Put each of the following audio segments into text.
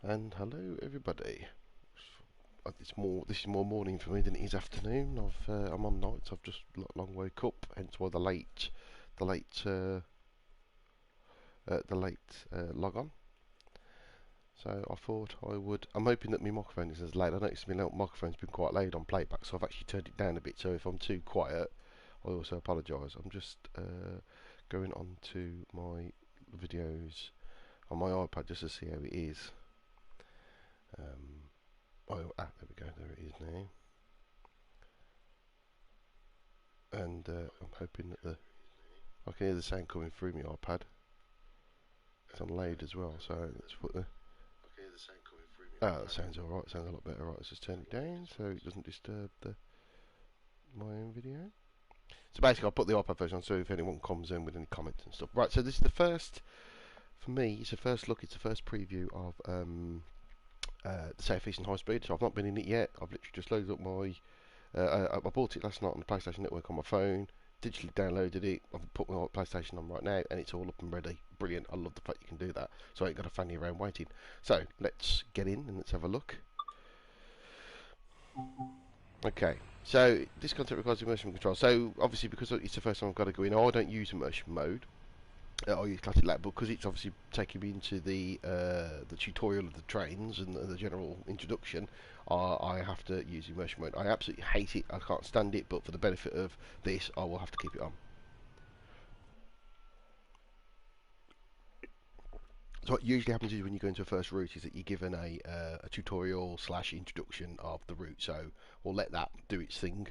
And hello everybody. This is more morning for me than it is afternoon. I'm on nights. I've just long woke up, hence why the late log on. So I thought I would. I'm hoping that my microphone is as loud. I noticed my microphone's been quite loud on playback, so I've actually turned it down a bit. So if I'm too quiet, I also apologise. I'm just going on to my videos on my iPad just to see how it is. There we go, there it is now. And I'm hoping that I can hear the sound coming through my iPad. It's on loud as well, so let's put the... that sounds alright, sounds a lot better. Right, let's just turn it down so it doesn't disturb my own video. So basically I'll put the iPad version on so if anyone comes in with any comments and stuff. Right, so this is the first, for me, it's the first look, it's the first preview of the Southeastern High Speed. So I've not been in it yet. I've literally just loaded up my... I bought it last night on the PlayStation Network on my phone, digitally downloaded it, I've put my PlayStation on right now, and it's all up and ready. Brilliant, I love the fact you can do that. So I ain't got to fanny around waiting. So, let's get in and let's have a look. Okay, so this content requires immersion control. So, obviously, because it's the first time I've got to go in, I don't use immersion mode. I use classic lap, because it's obviously taking me into the tutorial of the trains and the general introduction. I have to use immersion mode. I absolutely hate it. I can't stand it. But for the benefit of this, I will have to keep it on. So what usually happens is when you go into a first route is that you're given a tutorial / introduction of the route. So we'll let that do its thing.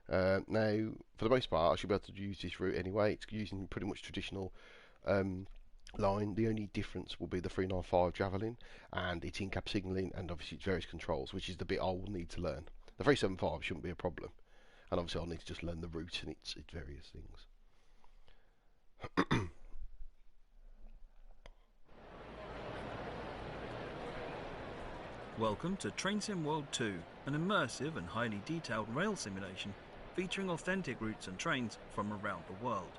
Now, for the most part, I should be able to use this route anyway. It's using pretty much traditional line. The only difference will be the 395 Javelin, and it's in-cab signalling, and obviously its various controls, which is the bit I will need to learn. The 375 shouldn't be a problem, and obviously I'll need to just learn the route and its various things. Welcome to Train Sim World 2, an immersive and highly detailed rail simulation featuring authentic routes and trains from around the world.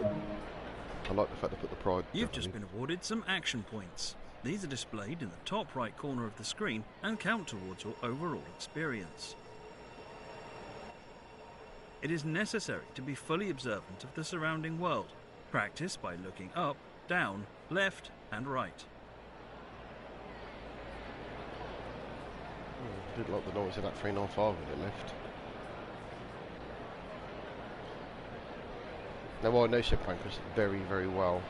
I like the fact they put the pride. You've just been awarded some action points. These are displayed in the top right corner of the screen and count towards your overall experience. It is necessary to be fully observant of the surrounding world. Practice by looking up, down, left and right. I didn't like the noise of that 395 when it left. Now I know St Pancras very, very well.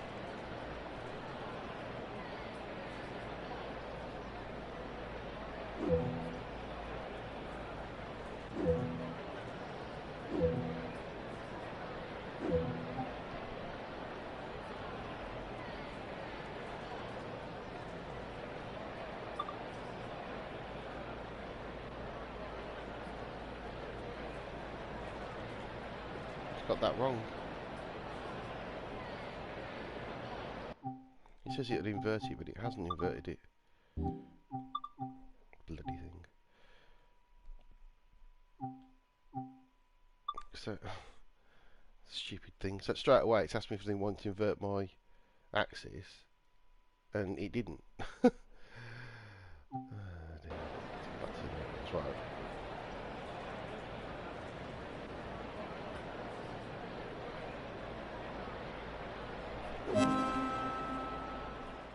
Got that wrong. It says it would invert it, but it hasn't inverted it. Bloody thing. So, stupid thing. So straight away it's asked me if they want to invert my axis, and it didn't. Dear. Back to the that's right.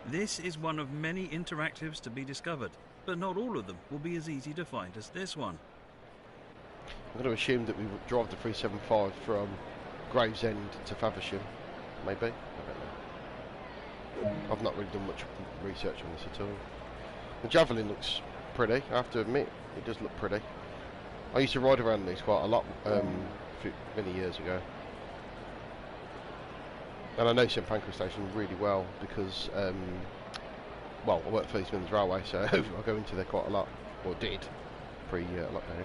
This is one of many interactives to be discovered, but not all of them will be as easy to find as this one. I'm going to assume that we would drive the 375 from Gravesend to Faversham, maybe? I don't know. I've not really done much research on this at all. The Javelin looks pretty, I have to admit, it does look pretty. I used to ride around these quite a lot many years ago. And I know St Pancras Station really well because, well, I work for East Midlands Railway, so I go into there quite a lot, or did, pre-lockdown.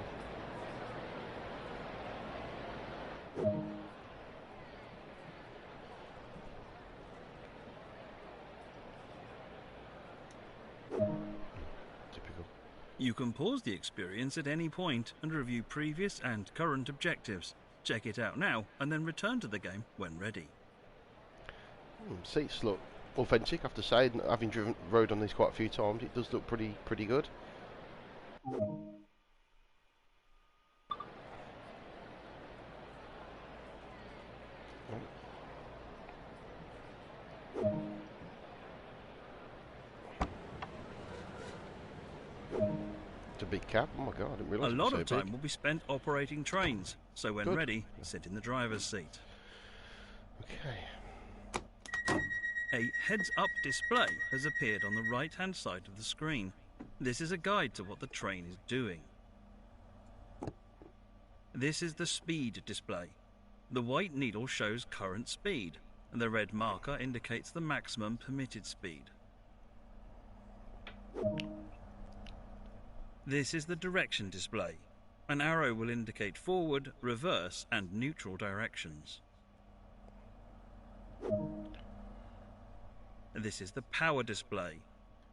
Typical. You can pause the experience at any point and review previous and current objectives. Check it out now and then return to the game when ready. Seats look authentic, I have to say. Having rode on these quite a few times, it does look pretty good. It's a big cab. Oh my god, I didn't realise A it was lot so of time big. will be spent operating trains, so when Good. ready, sit in the driver's seat. Okay. A heads-up display has appeared on the right-hand side of the screen. This is a guide to what the train is doing. This is the speed display. The white needle shows current speed, and the red marker indicates the maximum permitted speed. This is the direction display. An arrow will indicate forward, reverse, and neutral directions. This is the power display.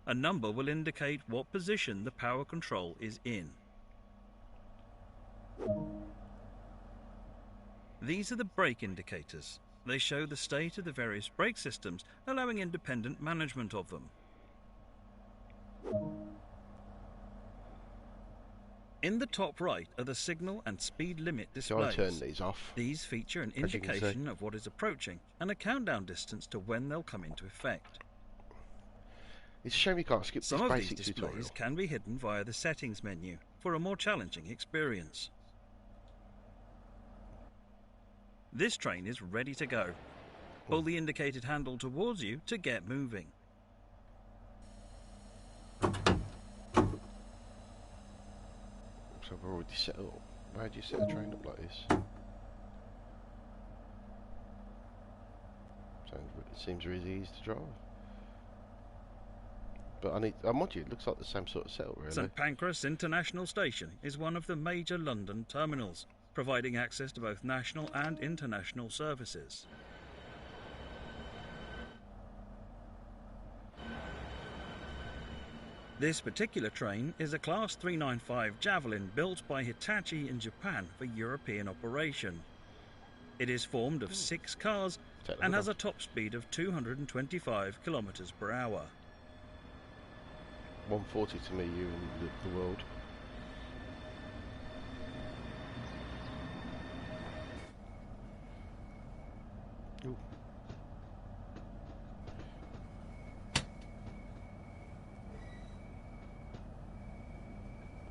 A number will indicate what position the power control is in. These are the brake indicators. They show the state of the various brake systems, allowing independent management of them. In the top right are the signal and speed limit So I displays. turn these off. These feature an As you can see. indication of what is approaching and a countdown distance to when they'll come into effect. It's a shame you can't skip Some this of these basic displays tutorial. can be hidden via the settings menu for a more challenging experience. This train is ready to go. Pull the indicated handle towards you to get moving. So I've already set up. Why do you set a train up like this? Seems really easy to drive. But I mind you, it looks like the same sort of setup, really. St Pancras International Station is one of the major London terminals, providing access to both national and international services. This particular train is a Class 395 Javelin built by Hitachi in Japan for European operation. It is formed of 6 cars and has a top speed of 225 kilometers per hour. 140 to me, you and the world. Ooh.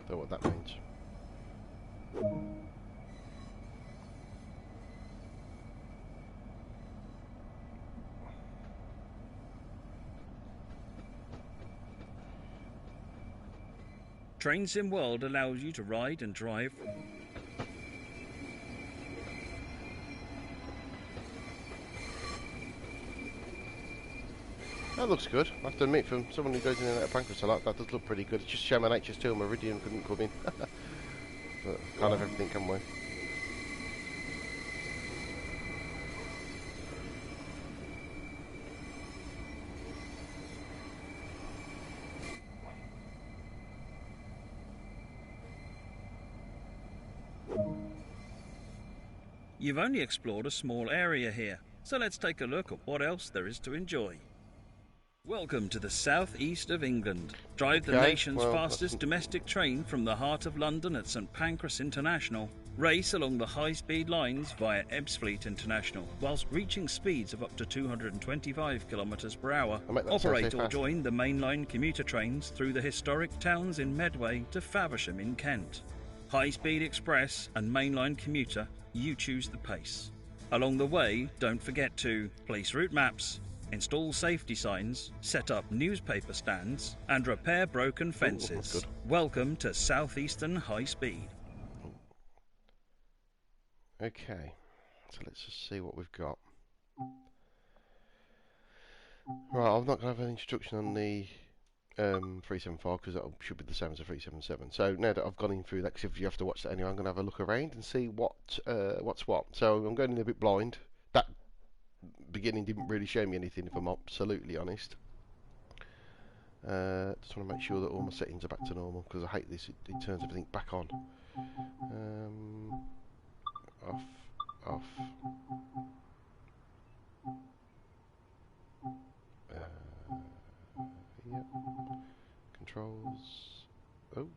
Don't know what that means. Train Sim World allows you to ride and drive That looks good. I have to admit, from someone who goes in and out of Pancras a lot, that does look pretty good. It's just a shame an HS2 and Meridian couldn't come in. But can't have everything, can we? You've only explored a small area here, so let's take a look at what else there is to enjoy. Welcome to the southeast of England. Drive the Okay, nation's well, fastest domestic train from the heart of London at St Pancras International. Race along the high-speed lines via Ebbsfleet International, whilst reaching speeds of up to 225 kilometres per hour. I'll make that sound Operate so or fast. join the mainline commuter trains through the historic towns in Medway to Faversham in Kent. High-speed express and mainline commuter, you choose the pace. Along the way, don't forget to place route maps, install safety signs, set up newspaper stands, and repair broken that's fences. good. Welcome to Southeastern High Speed. Okay, so let's just see what we've got. Right, I'm not going to have an introduction on the 375 because that should be the same as a 377. So now that I've gone in through that, 'cause if you have to watch that anyway, I'm going to have a look around and see what's what. So I'm going in a bit blind. That beginning didn't really show me anything, if I'm absolutely honest. Just want to make sure that all my settings are back to normal because I hate this. It turns everything back on. Off. controls. Oh.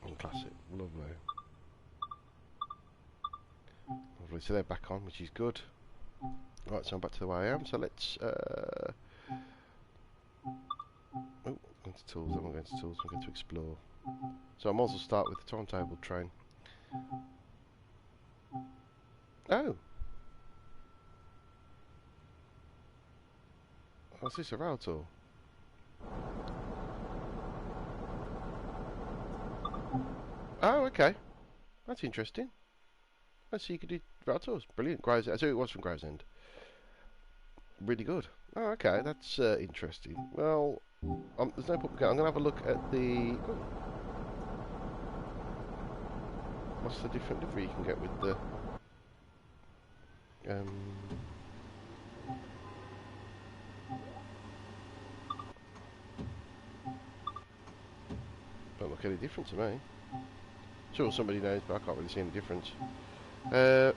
On classic. Lovely. Lovely. So they're back on, which is good. Right, so I'm back to the way I am. So let's... oh, going to tools. I'm not going to tools. I'm going to explore. So I might as well start with the timetable train. Oh! What's this, a rail tour? Oh, okay. That's interesting. So you could do rail tours. Brilliant. Gravesend. So it was from Gravesend. Really good. Oh, okay. That's interesting. Well, there's no point. I'm going to have a look at the... Oh. What's the different livery you can get with the... Don't look any different to me. Sure, somebody knows, but I can't really see any difference. But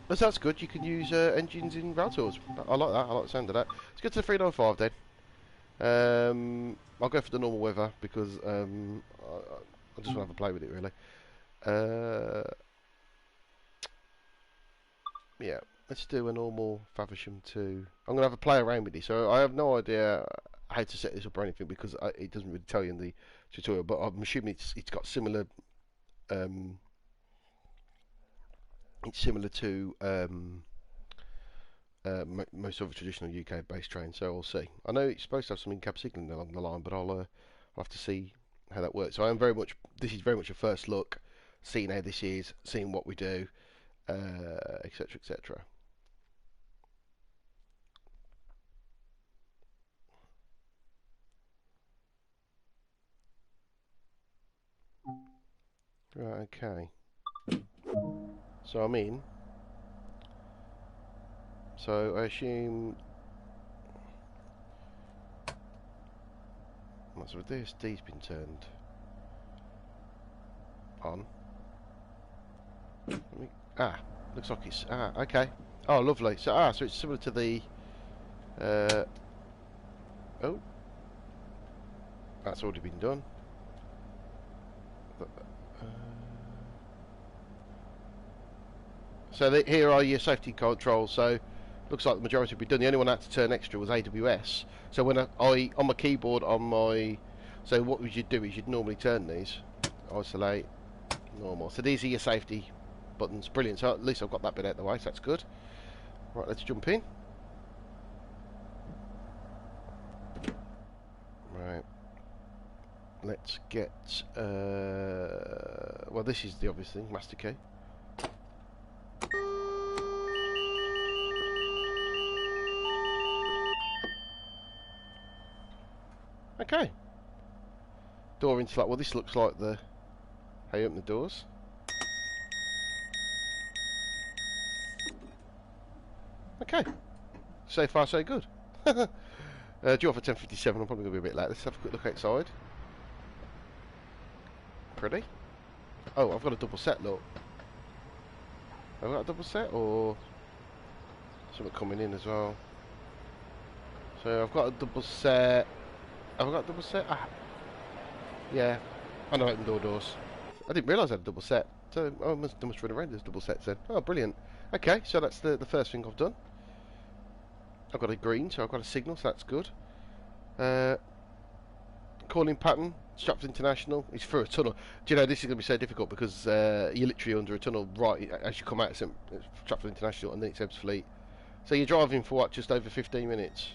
that's good. You can use engines in rail tours. I like that. I like the sound of that. Let's get to the 395 then. I'll go for the normal weather because I just want to have a play with it really. Yeah, let's do a normal Faversham 2. I'm going to have a play around with this. So I have no idea how to set this up or anything because it doesn't really tell you in the tutorial. But I'm assuming it's got similar. It's similar to most other traditional UK-based trains. So we'll see. I know it's supposed to have some in-cab signalling along the line, but I'll have to see how that works. So I am very much. This is very much a first look, seeing how this is, seeing what we do, etc., etc. Right, okay. So I'm in. So I assume... What's with this? D's been turned on. Looks like it's... okay. Oh, lovely. So, so it's similar to the... oh. That's already been done. So here are your safety controls. So looks like the majority have been done. The only one I had to turn extra was AWS. So when I on my keyboard on my, so what would you do is you'd normally turn these, isolate, normal. So these are your safety buttons. Brilliant. So at least I've got that bit out of the way. So that's good. Right, let's jump in. Right. Let's get. Well, this is the obvious thing. Master key. Okay. Door into like, well, this looks like the how you open the doors. Okay. So far, so good. Due off at 10:57. I'm probably going to be a bit late. Let's have a quick look outside. Pretty. Oh, I've got a double set, look. Have I got a double set, or something coming in as well? So I've got a double set. Have I got a double set? Yeah. I know open doors. I didn't realise I had a double set. So I must run around this double set then. Oh, brilliant. Okay, so that's the first thing I've done. I've got a green, so I've got a signal, so that's good. Calling pattern, Stratford International, is through a tunnel. Do you know, this is going to be so difficult because you're literally under a tunnel right as you come out of Stratford International and then it's Ebbs Fleet. So you're driving for what, just over 15 minutes?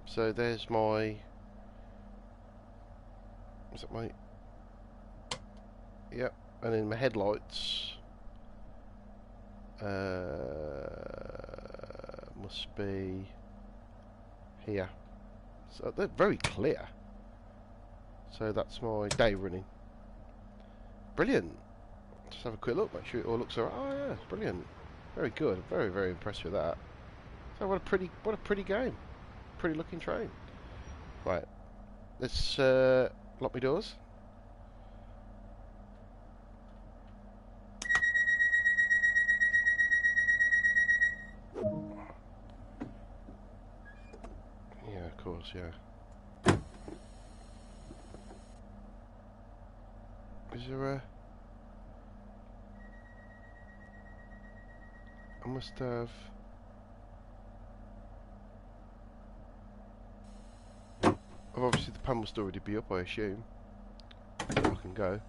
So there's my... What's that, mate? Yep, and then my headlights must be here. So they're very clear. So that's my day running. Brilliant. Just have a quick look, make sure it all looks alright. Oh yeah, it's brilliant. Very good. Very, very impressed with that. So what a pretty game. Pretty looking train. Right. Let's lock my doors. course, yeah. Is there a... I must have... Oh, obviously the pan must already be up, I assume. So I can go.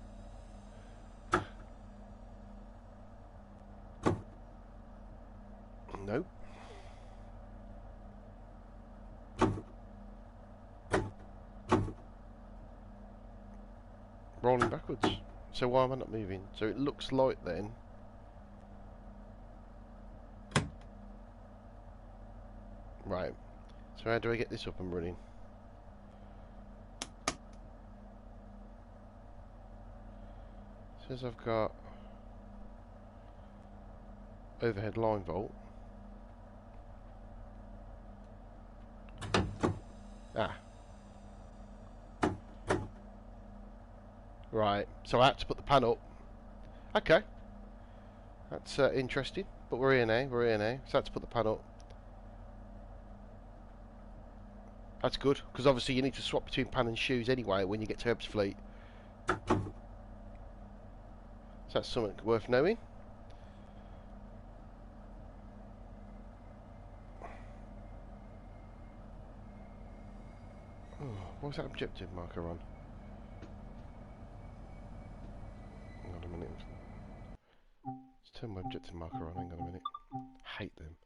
Nope. Rolling backwards. So why am I not moving? So it looks like then... Right. So how do I get this up and running? Says I've got overhead line vault. Ah. Right. So I had to put the pan up. Okay. That's interesting. But we're here now. We're here now. So I had to put the pan up. That's good, because obviously you need to swap between pan and shoes anyway when you get to Herb's Fleet. So that's something worth knowing. Oh, what was that objective marker on? Hang on a minute. Let's turn my objective marker on. Hang on a minute. Hate them.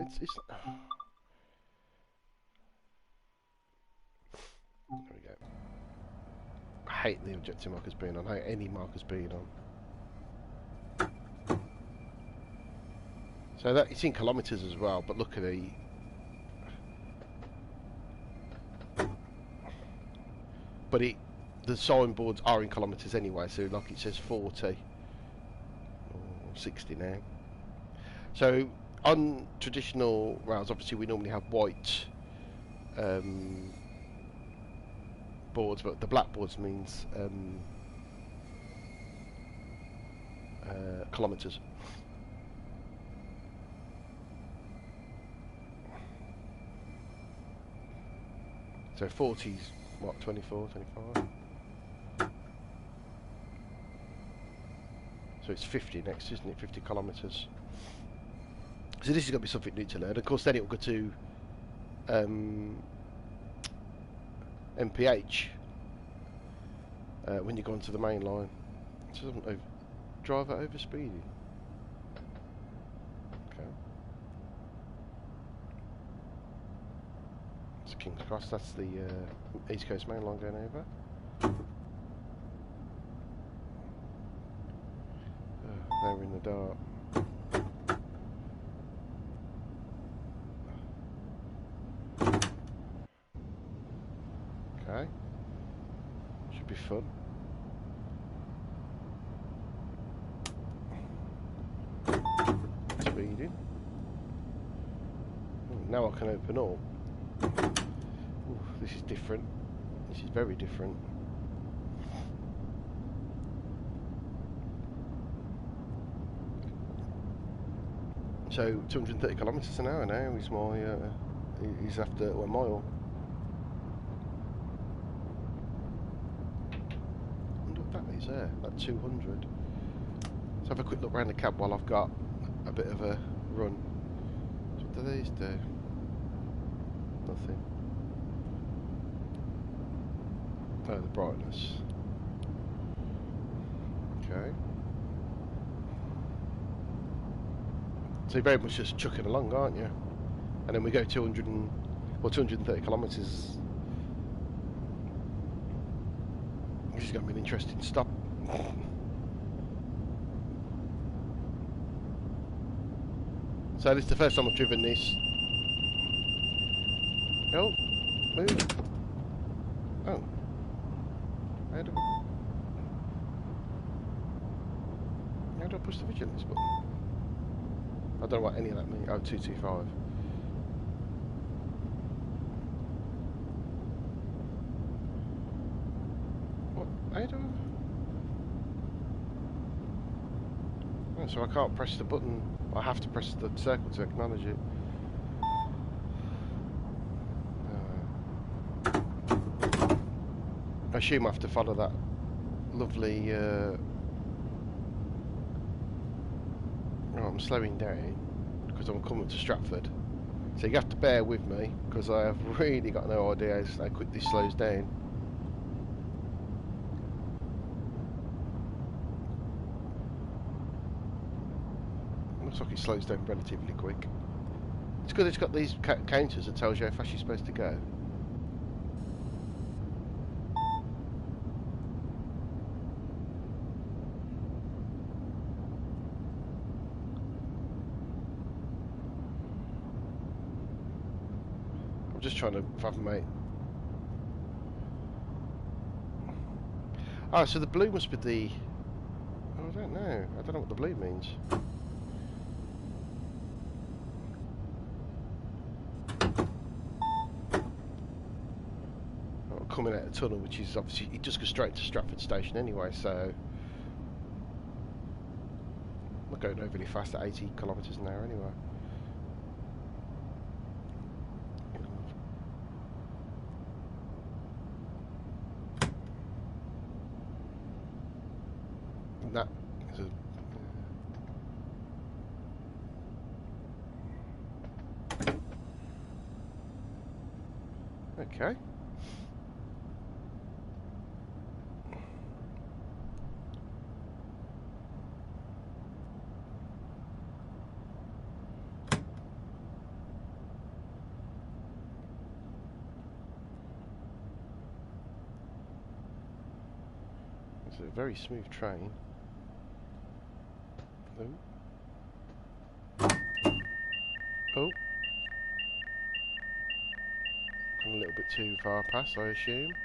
It's there we go. I hate the objective markers being on. I hate any markers being on. So that it's in kilometres as well, but look at the... But the signboards are in kilometres anyway, so like it says 40 or 60 now. So on traditional rails, obviously we normally have white boards, but the black boards means kilometres. So 40's what, 24, 25? So it's 50 next, isn't it? 50 kilometres. So this is going to be something new to learn. Of course, then it will go to MPH when you go onto the main line. So it doesn't driver over speeding. Okay. It's King's Cross. That's the East Coast main line going over. Now we're in the dark. Okay. Should be fun. Speeding. Now I can open up. Ooh, this is different. This is very different. So 230 kilometres an hour now is my. He's after 1 mile. I wonder what that is there. That 200. Let's have a quick look around the cab while I've got a bit of a run. So what do these do? Nothing. Oh, the brightness. Okay. So you're very much just chucking along, aren't you? And then we go 230 kilometres. This is going to be an interesting stop. So this is the first time I've driven this. Oh, move. Oh. How do I push the vigilance button? I don't know what any of that means. Oh, 225. What? How do I... Oh, so I can't press the button. I have to press the circle to acknowledge it. I assume I have to follow that lovely... Oh, I'm slowing down because I'm coming to Stratford. So you have to bear with me because I have really got no idea how quick this slows down. Looks like it slows down relatively quick. It's good it's got these counters that tells you how fast you're supposed to go. I'm just trying to fathomate. Oh, so the blue must be the... Oh, I don't know. I don't know what the blue means. Oh, coming out of the tunnel, which is obviously... It just goes straight to Stratford Station anyway, so... I'm not going overly fast at 80 kilometres an hour anyway. That is a... Okay. It's a very smooth train. Oh. Oh. Gone a little bit too far past, I assume.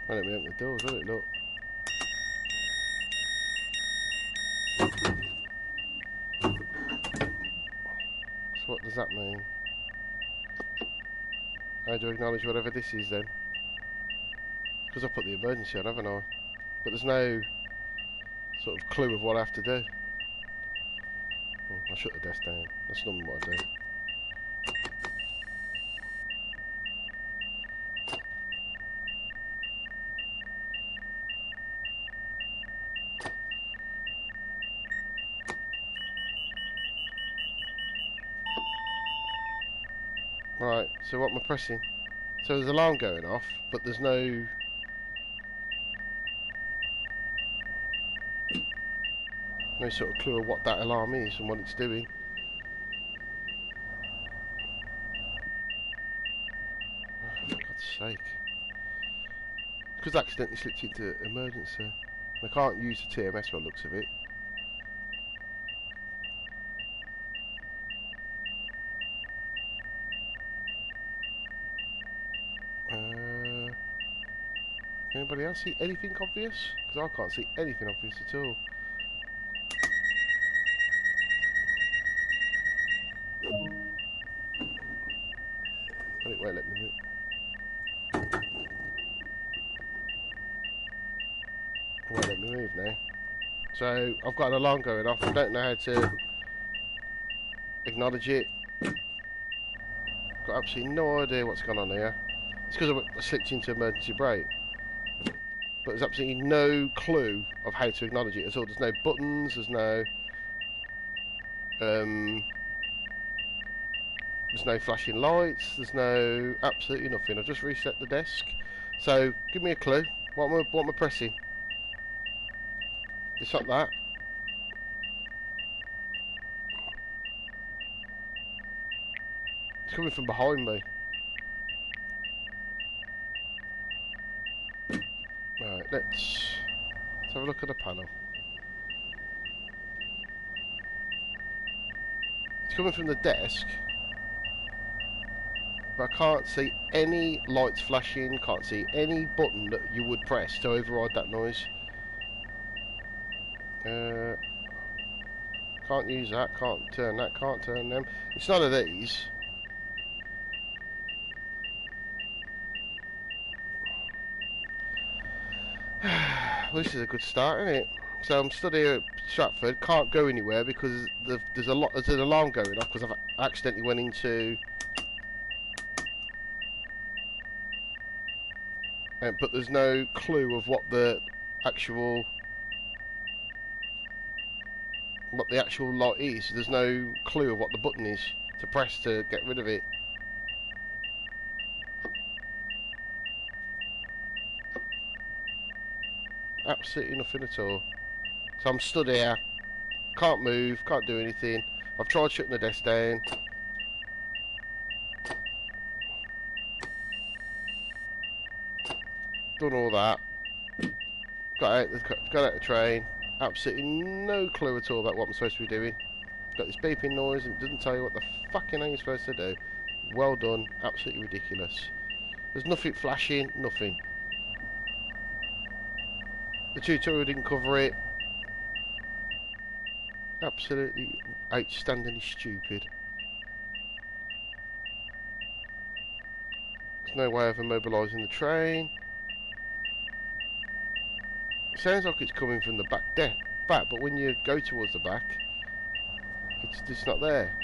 Well, let me open the doors, will it? Look. So what does that mean? How do I acknowledge whatever this is then? Because I put the emergency on, haven't I? But there's no sort of clue of what I have to do. Oh, I'll shut the desk down. That's normally what I do. Right, so what am I pressing? So there's an alarm going off, but there's no sort of clue of what that alarm is and what it's doing. Oh, for God's sake. Because I accidentally slipped into emergency. I can't use the TMS by the looks of it. Anybody else see anything obvious? Because I can't see anything obvious at all. It won't let me move. It won't let me move now. So I've got an alarm going off. I don't know how to acknowledge it. Got absolutely no idea what's gone on here. It's because I slipped into emergency brake. But there's absolutely no clue of how to acknowledge it at all. There's no buttons, there's no flashing lights, there's no absolutely nothing. I've just reset the desk. So give me a clue. What am I pressing? It's not that. It's coming from behind me. Right, let's have a look at the panel. It's coming from the desk, but I can't see any lights flashing, can't see any button that you would press to override that noise. Can't use that, can't turn that, can't turn them. It's none of these. Well, this is a good start, isn't it? So I'm stood here at Stratford, can't go anywhere because there's an alarm going off because I've accidentally went into. But there's no clue of what the actual light is. There's no clue of what the button is to press to get rid of it. Absolutely nothing at all. So I'm stood here, can't move, can't do anything. I've tried shutting the desk down. Done all that. Got out the train. Absolutely no clue at all about what I'm supposed to be doing. Got this beeping noise and it doesn't tell you what the fucking hell you're supposed to do. Well done. Absolutely ridiculous. There's nothing flashing, nothing. The tutorial didn't cover it. Absolutely outstandingly stupid. There's no way of immobilising the train. It sounds like it's coming from the back, but when you go towards the back, it's just not there.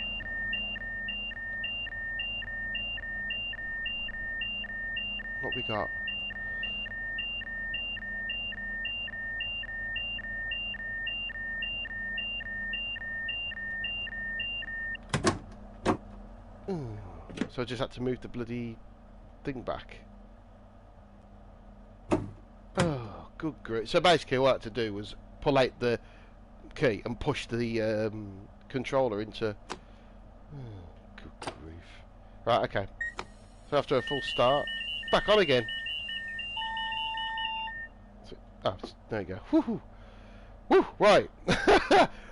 What we got? So I just had to move the bloody thing back. Oh, good grief. So basically what I had to do was pull out the key and push the controller into... Oh, good grief. Right, okay. So after a full start, back on again. So, oh, there you go. Woohoo! Woo! Right.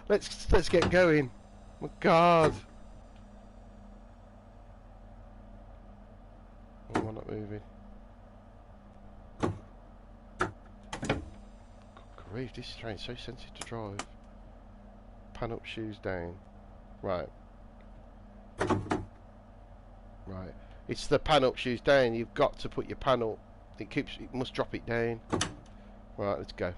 let's get going. Oh, my God. Oh, I'm not moving. Good grief, this train's so sensitive to drive. Pan up, shoes down. Right. Right. It's the pan up, shoes down. You've got to put your pan up. It must drop it down. Right, let's go.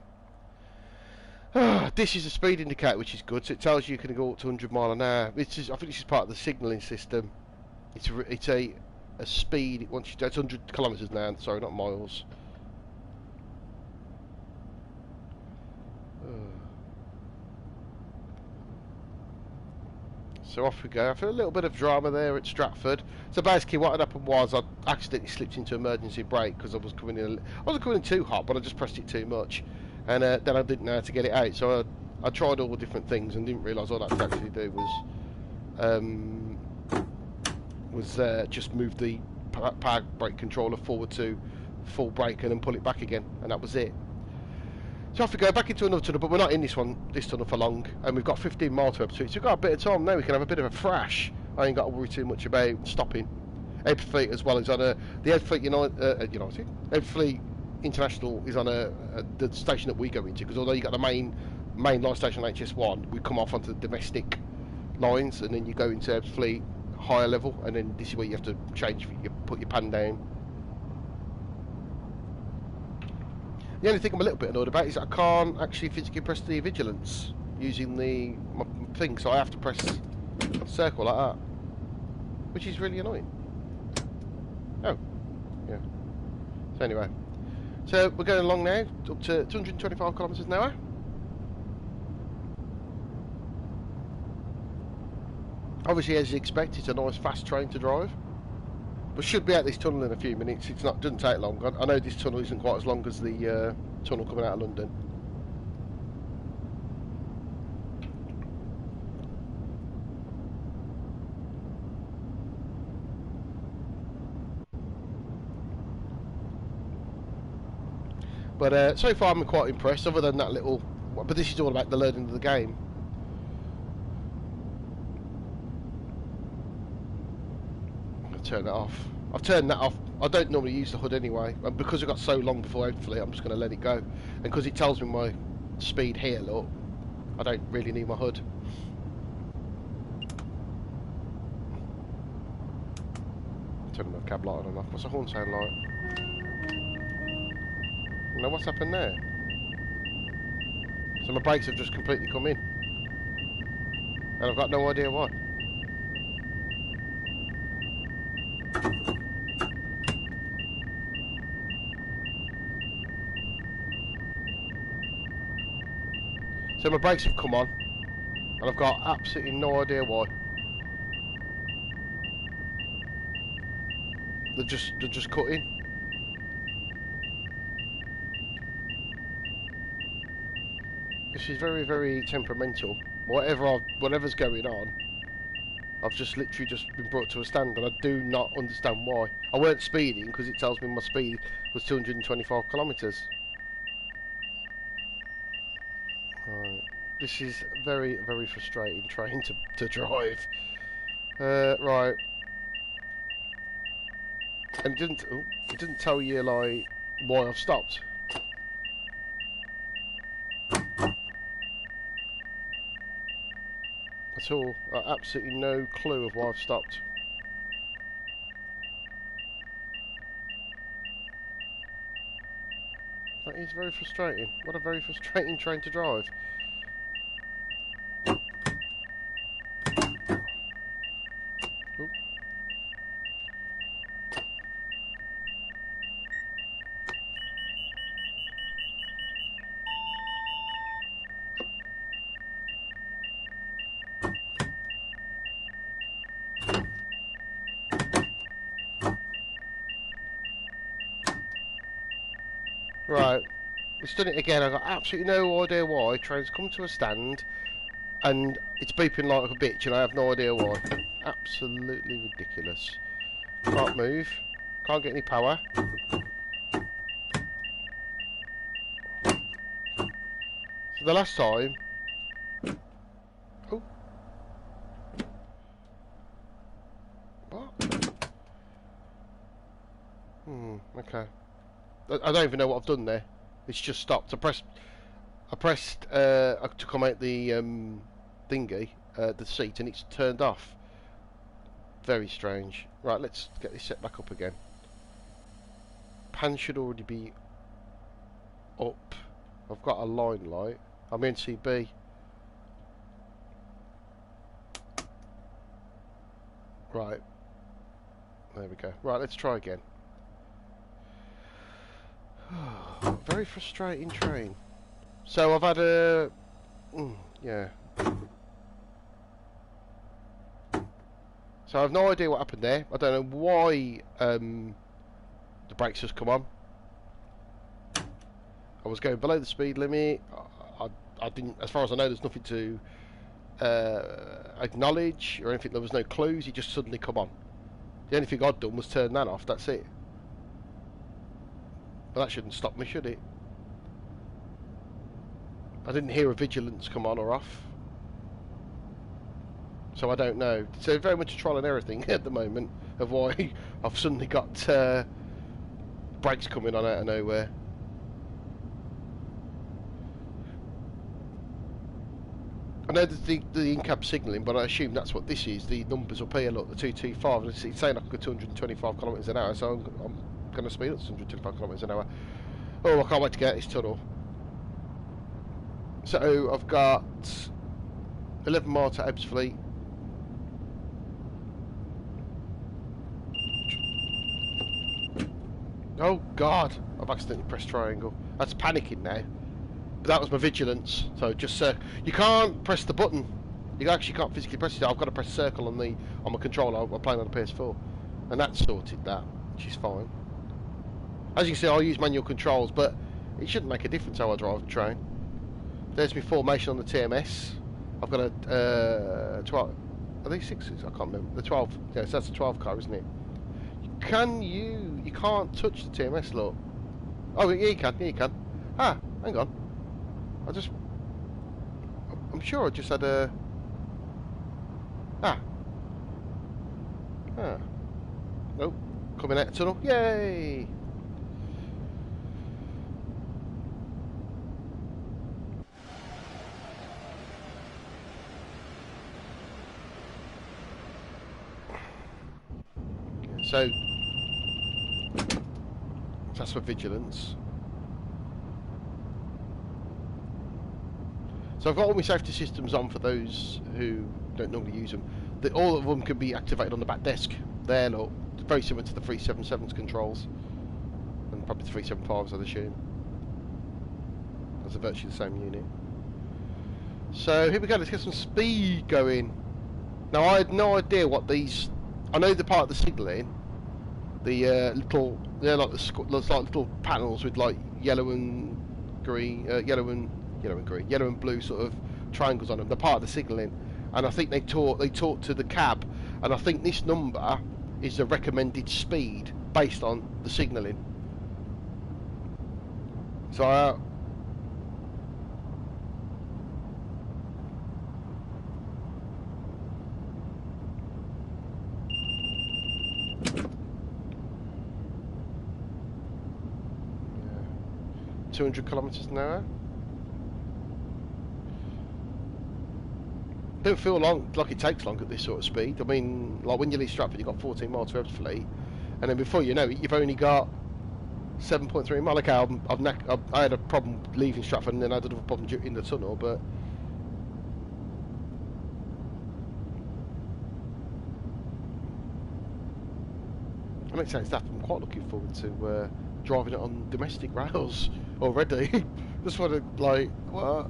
This is a speed indicator, which is good. So it tells you can go up to 100 mile an hour. I think this is part of the signalling system. It's a speed. Once it's 100 kilometers now. Sorry, not miles. So off we go. I feel a little bit of drama there at Stratford. So basically what had happened was I accidentally slipped into emergency brake because I wasn't coming in too hot, but I just pressed it too much. And then I didn't know how to get it out. So I tried all the different things and didn't realise all I had to actually do was just move the power brake controller forward to full brake and then pull it back again. And that was it. So off we go back into another tunnel, but we're not in this tunnel for long, and we've got 15 miles to so we've got a bit of time now. We can have a bit of a thrash. I ain't got to worry too much about stopping. Ebbsfleet as well is on the Ebbsfleet United. Ebbsfleet International is on the station that we go into, because although you got the main line station on HS1, we come off onto the domestic lines, and then you go into Ebbsfleet higher level, and then this is where you have to change. You put your pan down. The only thing I'm a little bit annoyed about is that I can't actually physically press the vigilance using my thing, so I have to press circle like that, which is really annoying. Oh, yeah. So anyway, so we're going along now, up to 225 kilometres an hour. Obviously, as you expect, it's a nice fast train to drive. We should be at this tunnel in a few minutes. Doesn't take long. I know this tunnel isn't quite as long as the tunnel coming out of London. But so far I'm quite impressed, other than that little... But this is all about the learning of the game. I'll turn that off. I've turned that off. I don't normally use the hood anyway, and because it got so long before hopefully I'm just going to let it go. And because it tells me my speed here, look, I don't really need my hood. Turn the cab light on and off. What's the horn sound like? No, what's happened there? So my brakes have just completely come in. And I've got no idea why. So my brakes have come on, and I've got absolutely no idea why. They're just cutting. This is very, very temperamental. Whatever's going on, I've just literally just been brought to a stand, and I do not understand why. I weren't speeding because it tells me my speed was 225 kilometres. Right. This is very, very frustrating train to drive. Right. And it didn't tell you like why I've stopped. At all. Absolutely no clue of why I've stopped. That is very frustrating. What a very frustrating train to drive. Oop. Right, it's done it again. I've got absolutely no idea why. Train's come to a stand and it's beeping like a bitch and I have no idea why. Absolutely ridiculous. Can't move. Can't get any power. So the last time... Oh. What? Okay. I don't even know what I've done there. It's just stopped. I pressed to come out the thingy, the seat, and it's turned off. Very strange. Right, let's get this set back up again. Pan should already be up. I've got a line light. I'm NCB. Right. There we go. Right, let's try again. Very frustrating train. So I've had a... yeah. So I have no idea what happened there. I don't know why the brakes just come on. I was going below the speed limit. I didn't, as far as I know, there's nothing to acknowledge or anything. There was no clues. It just suddenly come on. The only thing I'd done was turn that off. That's it. But that shouldn't stop me, should it? I didn't hear a vigilance come on or off. So I don't know. So very much a trial and error thing at the moment of why I've suddenly got brakes coming on out of nowhere. I know there's the in-cab signalling, but I assume that's what this is. The numbers up here, look, the 225, and it's saying I can go 225 kilometres an hour, so I'm going to speed up to 225 kilometres an hour. Oh, I can't wait to get out this tunnel. So I've got 11 miles to Ebbsfleet. Oh God, I've accidentally pressed triangle. That's panicking now. But that was my vigilance. So just you can't press the button. You actually can't physically press it. I've got to press circle on my controller. I'm playing on the PS4, and that sorted that, which is fine. As you can see, I'll use manual controls, but it shouldn't make a difference how I drive the train. There's my formation on the TMS. I've got a 12. Are these 6s? I can't remember. The 12. Yes, that's a 12 car, isn't it? You can't touch the TMS, look. Oh, yeah, you can. Yeah, you can. Ah, hang on. I'm sure I just had a... Ah. Nope. Coming out of tunnel. Yay! So that's for vigilance. So I've got all my safety systems on for those who don't normally use them. All of them can be activated on the back desk. There, look, very similar to the 377's controls, and probably the 375's, I'd assume. That's virtually the same unit. So here we go. Let's get some speed going. Now I had no idea what these. I know the part of the signalling, the little, they're like the like little panels with like yellow and green, yellow and blue sort of triangles on them. They're part of the signalling, and I think they talk to the cab, and I think this number is the recommended speed based on the signalling. So 200 kilometers an hour. Don't feel like it takes long at this sort of speed. I mean, like when you leave Stratford, you've got 14 miles to Ebbsfleet, and then before you know it, you've only got 7.3 miles. Okay, I had a problem leaving Stratford, and then I had another problem in the tunnel, but that makes sense. I'm quite looking forward to driving it on domestic rails already. Just want to, like, what?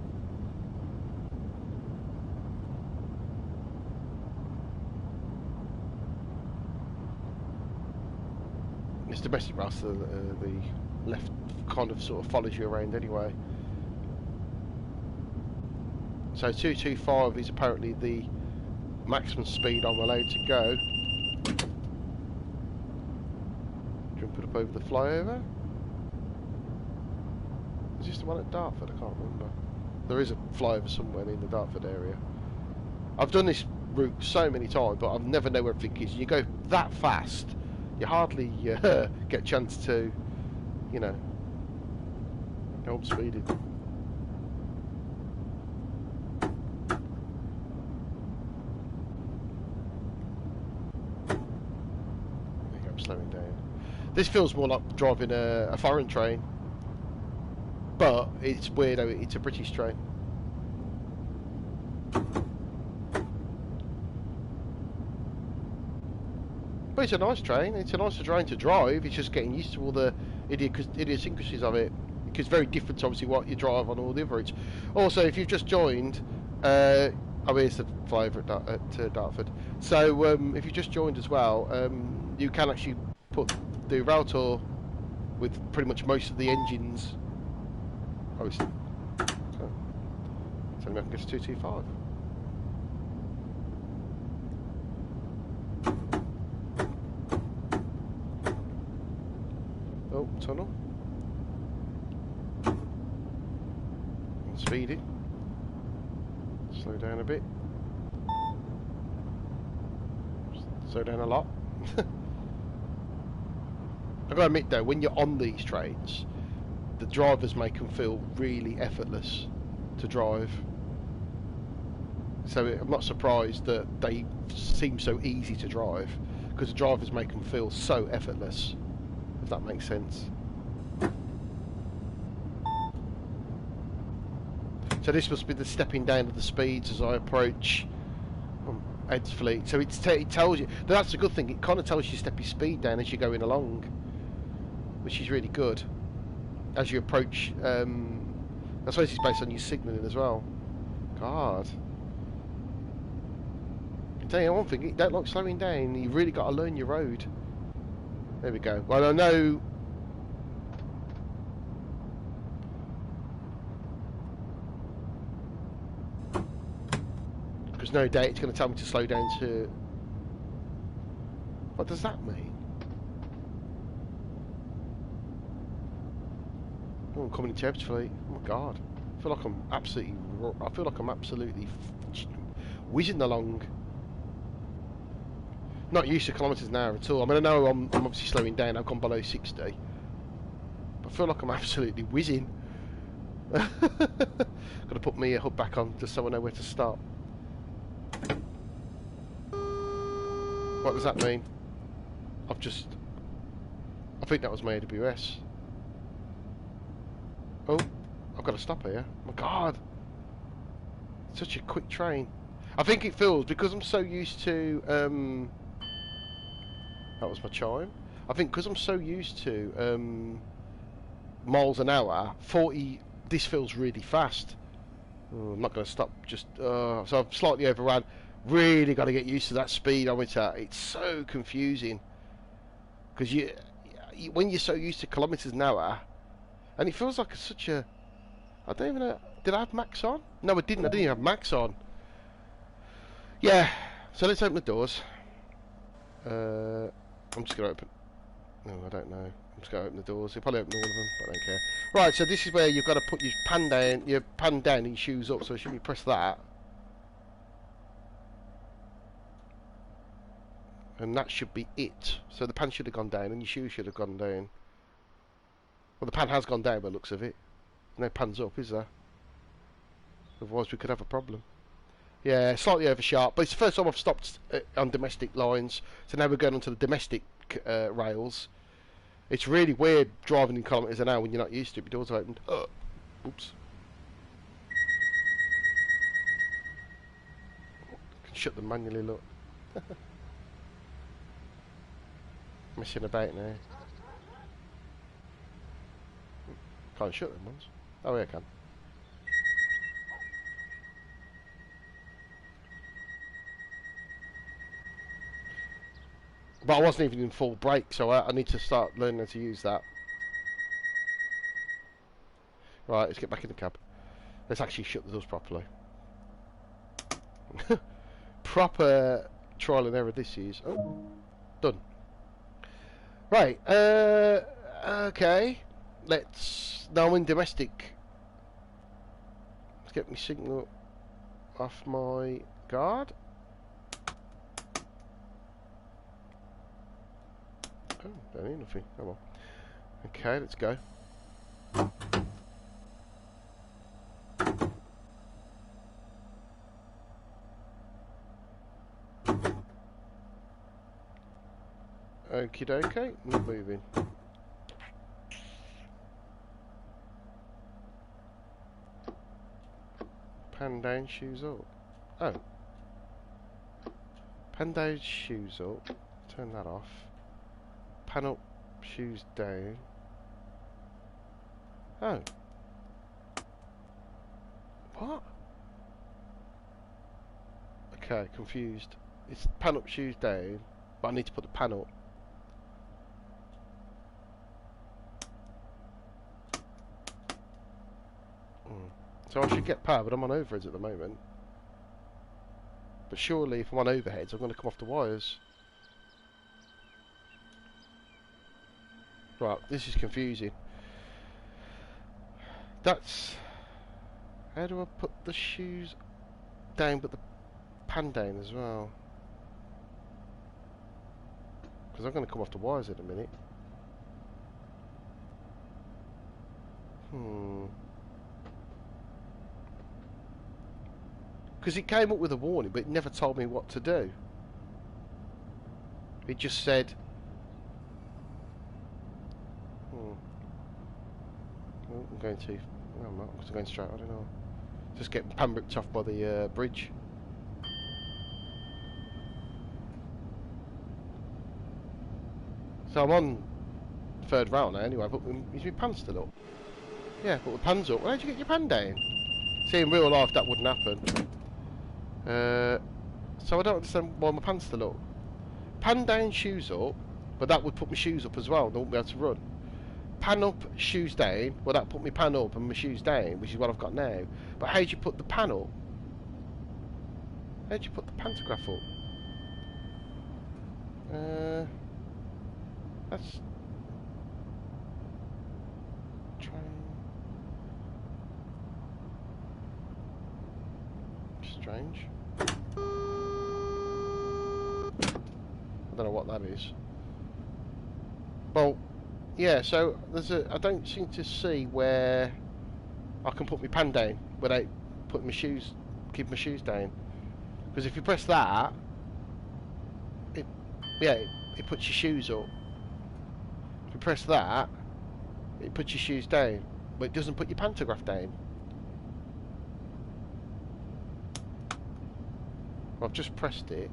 It's domestic rails, so the left kind of sort of follows you around anyway. So 225 is apparently the maximum speed I'm allowed to go. Jump it up over the flyover. Is this the one at Dartford? I can't remember. There is a flyover somewhere in the Dartford area. I've done this route so many times, but I've never know where everything is. You go that fast, you hardly get a chance to, you know, go up speeding. I think I'm slowing down. This feels more like driving a foreign train, but it's weird. It's a British train. But it's a nice train. It's a nicer train to drive. It's just getting used to all the idiosyncrasies of it. Because it's very different to obviously what you drive on all the other routes. Also, if you've just joined, oh, here's the flyover at Dartford. So if you just joined as well, you can actually do rail tour with pretty much most of the engines. Oh, so I can get to 225. Oh, tunnel. And speeding. Slow down a bit. Slow down a lot. I've got to admit though, when you're on these trains, the drivers make them feel really effortless to drive. So I'm not surprised that they seem so easy to drive, because the drivers make them feel so effortless, if that makes sense. So this must be the stepping down of the speeds as I approach Ebbsfleet. So it tells you, that's a good thing, it kind of tells you step your speed down as you're going along, which is really good. As you approach, I suppose it's based on your signalling as well. God. I tell you one thing, you don't like slowing down, you've really got to learn your road. There we go. Well, I know... because no doubt it's going to tell me to slow down to... What does that mean? Oh, I'm coming into Ebbsfleet. Oh my God. I feel like I'm absolutely whizzing along. Not used to kilometres an hour at all. I mean, I know I'm obviously slowing down. I've gone below 60. But I feel like I'm absolutely whizzing. Got to put my hood back on just so I know where to stop. What does that mean? I think that was my AWS. Oh, I've got to stop here. Oh my God. such a quick train. I think it feels because I'm so used to. That was my chime. I think because I'm so used to miles an hour, 40. This feels really fast. Oh, I'm not going to stop. Just so I've slightly overran. Really got to get used to that speedometer. It's so confusing because when you're so used to kilometers an hour, and it feels like such a. I don't even know. Did I have max on? No, I didn't. I didn't even have max on. Yeah. So let's open the doors. I'm just going to open. No, I don't know. I'm just going to open the doors. You'll probably open all of them, but I don't care. Right, so this is where you've got to put your pan down and your shoes up. So should we press that? And that should be it. So the pan should have gone down and your shoes should have gone down. Well, the pan has gone down by the looks of it. No pan's up, is there? Otherwise we could have a problem. Yeah, slightly over sharp, but it's the first time I've stopped on domestic lines, so now we're going onto the domestic rails. It's really weird driving in kilometres an hour when you're not used to it. The doors are opened. Oops. I can shut them manually, look. Messing about now. Can't shut them ones. Oh yeah, I can. But I wasn't even in full brake, so I need to start learning how to use that. Right, let's get back in the cab. Let's actually shut the doors properly. Proper trial and error this is. Oh, done. Right, okay. Now I'm in domestic. Let's get my signal off my guard. Oh, don't need nothing. Come on. Okay, let's go. Okie dokie, not moving. Pan down, shoes up. Oh. Pan down, shoes up. Turn that off. Pan up, shoes down. Oh. What? Okay, confused. It's pan up, shoes down, but I need to put the pan up. So I should get power, but I'm on overheads at the moment. But surely if I'm on overheads, I'm going to come off the wires. Right, this is confusing. That's... How do I put the shoes down but the pan down as well? Because I'm going to come off the wires in a minute. Because it came up with a warning, but it never told me what to do. It just said... Well, I'm going to... No, I'm not, because I'm going straight, I don't know. Just getting pan ripped off by the bridge. So I'm on third round now anyway, but is my pan still up? Yeah, but the pan's up. Well, how'd you get your pan down? See, in real life that wouldn't happen. So I don't understand why my pan's still up. Pan down, shoes up, but that would put my shoes up as well, and I wouldn't be able to run. Pan up, shoes down, well that put my pan up and my shoes down, which is what I've got now. But how'd you put the pan up? How'd you put the pantograph up? That's... Strange. I don't know what that is. Well, yeah, so there's a... I don't seem to see where I can put my pan down without putting my shoes... keep my shoes down. Because if you press that... It puts your shoes up. If you press that, it puts your shoes down. But it doesn't put your pantograph down. I've just pressed it.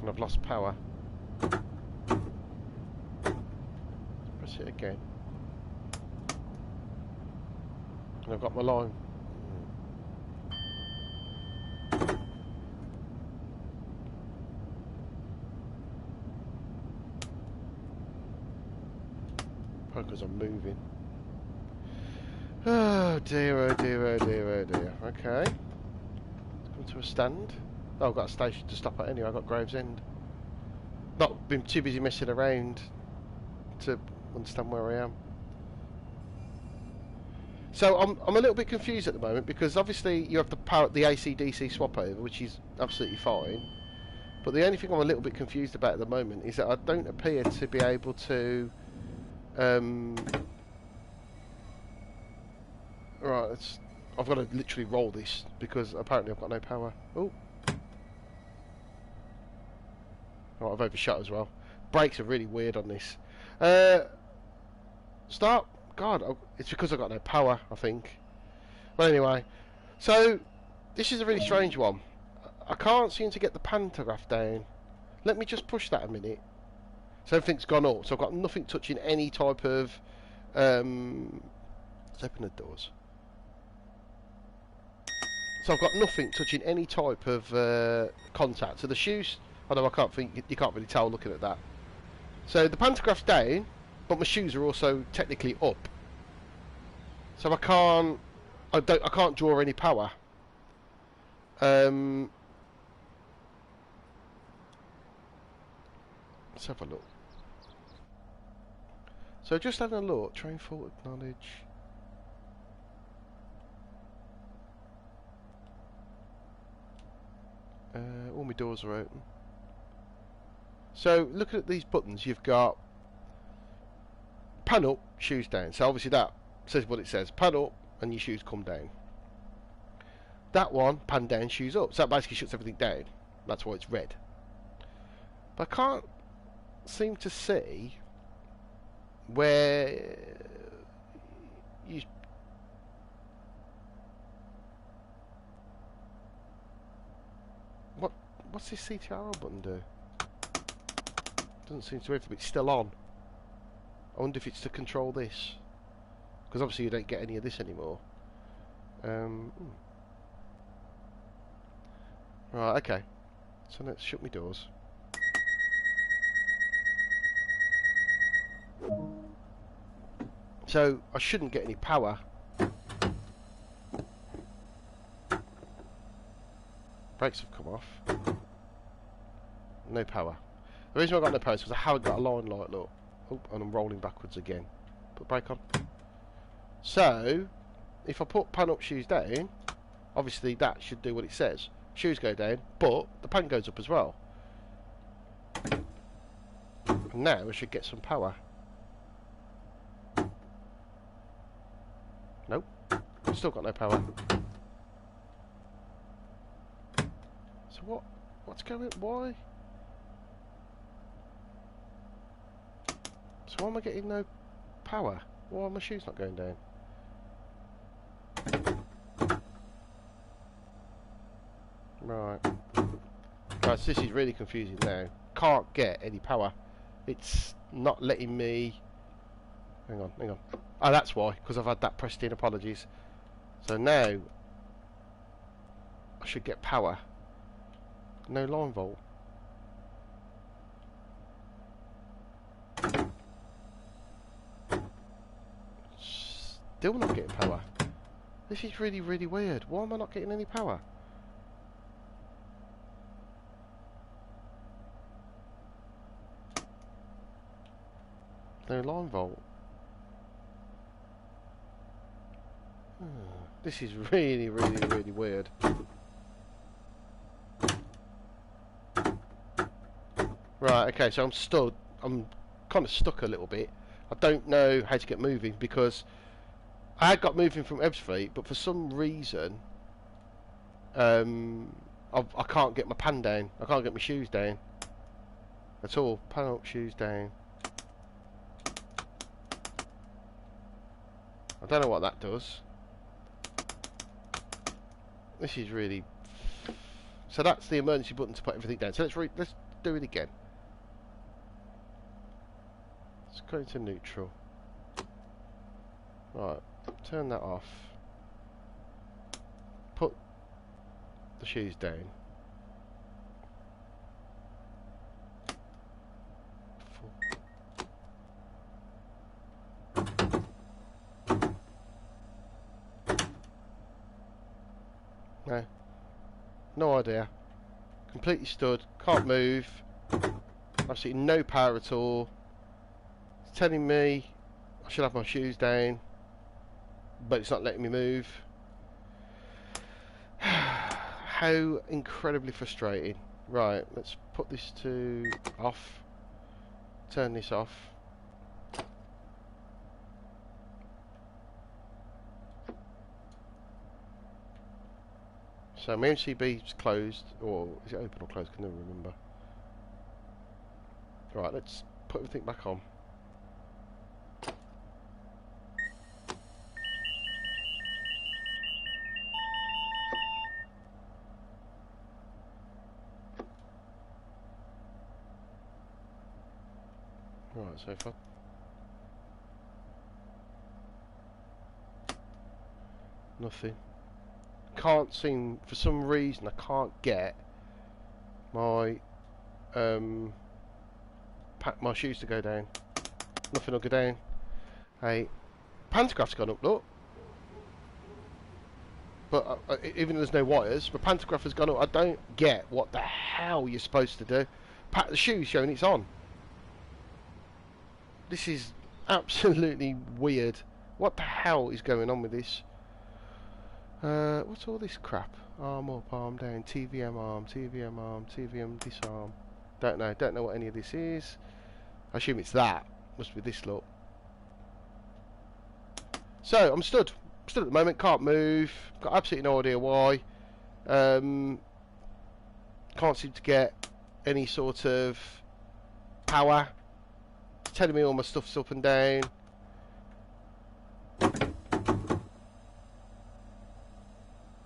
And I've lost power. Press it again. And I've got my line. Probably because I'm moving. Oh dear, oh dear, oh dear, oh dear. Okay. Come to a stand. Oh, I've got a station to stop at anyway. I've got Gravesend. Not been too busy messing around to understand where I am. So I'm a little bit confused at the moment because obviously you have the AC/DC swap over, which is absolutely fine. But the only thing I'm a little bit confused about at the moment is that I don't appear to be able to. Right, I've got to literally roll this because apparently I've got no power. Oh. Right, I've overshot as well. Brakes are really weird on this. Start. God, it's because I've got no power, I think. But anyway, so this is a really strange one. I can't seem to get the pantograph down. Let me just push that a minute. So everything's gone up. So I've got nothing touching any type of. Let's open the doors. So I've got nothing touching any type of contact. So the shoes. Although I can't think you can't really tell looking at that. So the pantograph's down, but my shoes are also technically up. So I can't draw any power. Let's have a look. So just having a look, train fault acknowledge. All my doors are open. So looking at these buttons, you've got pan up, shoes down. So obviously that says what it says. Pan up and your shoes come down. That one, pan down, shoes up. So that basically shuts everything down. That's why it's red. But I can't seem to see where you... What's this CTRL button do? Doesn't seem to be, it's still on. I wonder if it's to control this. Because obviously you don't get any of this anymore. Right, okay. So let's shut my doors. So I shouldn't get any power. Brakes have come off. No power. The reason I got no power is because I haven't got a line light, look. Oh, and I'm rolling backwards again. Put brake on. So, if I put pan up, shoes down, obviously that should do what it says. Shoes go down, but the pan goes up as well. And now I should get some power. Nope. Still got no power. So what's going... why? So why am I getting no power? Why are my shoes not going down? Right. Right, so this is really confusing now. Can't get any power. It's not letting me... Hang on, hang on. Oh, that's why, because I've had that pressed in, apologies. So now, I should get power. No line volt. Still not getting power. This is really, really weird. Why am I not getting any power? No line volt. This is really, really, really weird. Right, okay, so I'm kind of stuck a little bit. I don't know how to get moving because I had got moving from Ebbsfleet, but for some reason I can't get my pan down. I can't get my shoes down at all. Pan up, shoes down. I don't know what that does. This is really... So that's the emergency button to put everything down. So let's do it again. Let's go into neutral. Right, turn that off. Put the shoes down. No. No idea. Completely stood. Can't move. Absolutely no power at all. It's telling me I should have my shoes down, but it's not letting me move. How incredibly frustrating. Right, let's put this to off. Turn this off. So my MCB is closed, or is it open or closed? I can never remember. Right, let's put everything back on. Right, so if I... Nothing. Can't seem, for some reason, I can't get my my shoes to go down. Nothing will go down. Hey, pantograph's gone up, look. But even though there's no wires, the pantograph has gone up. I don't get what the hell you're supposed to do. The shoe's showing it's on. This is absolutely weird. What the hell is going on with this? What's all this crap? Arm up, arm down, TVM arm, TVM arm, TVM disarm. Don't know what any of this is. I assume it's that. Must be this lot. So, I'm stood at the moment, can't move, got absolutely no idea why. Can't seem to get any sort of power. It's telling me all my stuff's up and down.